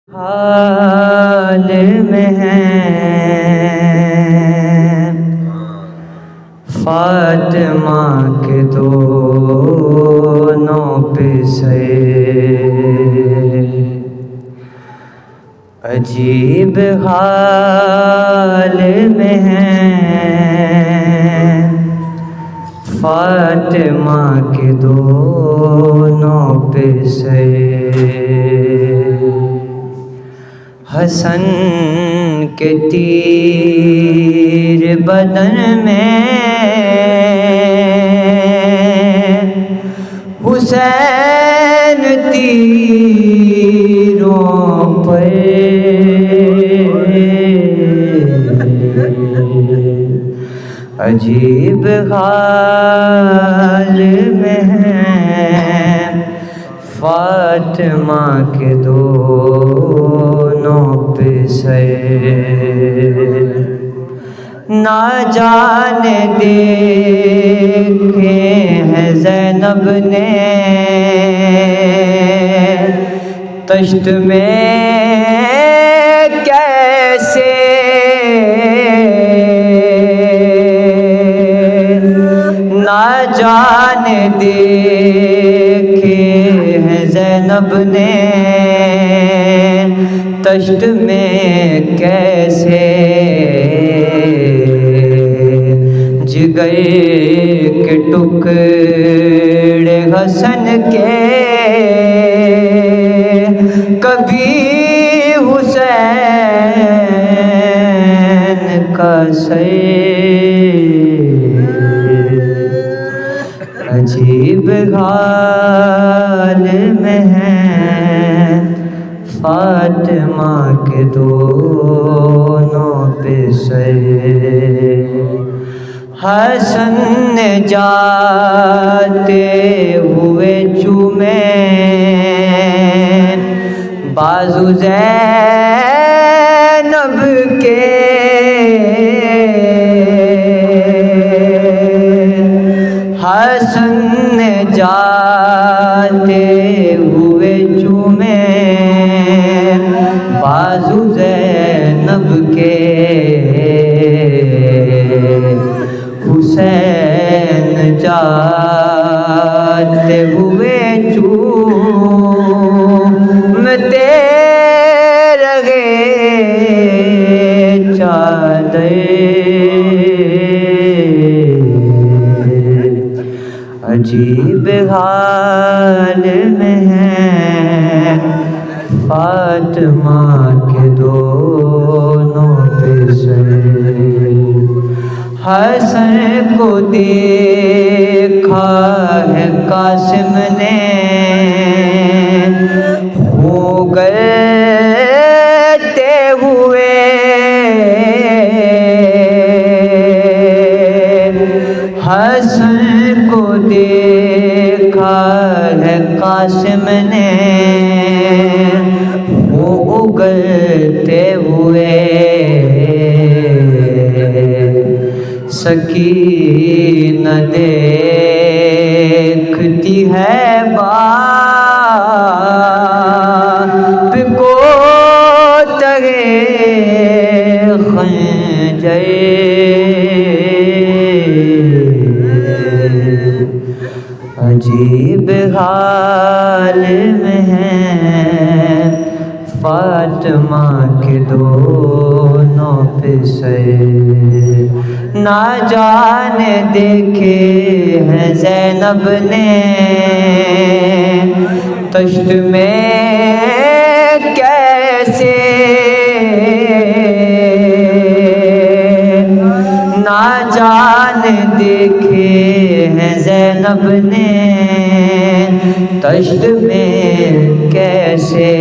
حال میں ہیں فاطمہ کے دونوں پسے عجیب حال میں ہیں فاطمہ کے دونوں پسے حسن کے تیر بدن میں حسین تیروں پر عجیب حال میں ہیں فاطمہ کے دونوں پسے نہ جانے دیکھے ہیں زینب نے طشت میں کیسے نہ جانے دیکھے ہیں زینب نے طشت میں کیسے جگر کے ٹکڑے حسن کے کبھی حسین کا سر عجیب حال میں ہیں فاطمہ کے دونوں پسے حسن نے جاتے ہوئے چومے بازو زینب کے حسن نے جاتے ہوئے چومے بازو زینب کے حسین جاتے ہوئے چومتے رہے چادر عجیب حال میں ہیں فاطمہ کے دونوں پسے حسن کو دیکھا ہے قاسم نے ہو گئے ہوئے حسن کو دیکھا ہے قاسم نے وہ اگلتے ہوئے سکینہ دیکھتی ہے باپ کو تگے خنجر عجیب حال میں ہیں فاطمہ کے دونوں پسے نہ جانے دیکھے ہیں زینب نے طشت میں کیسے نہ جانے دیکھے ہیں زینب نے طشت میں کیسے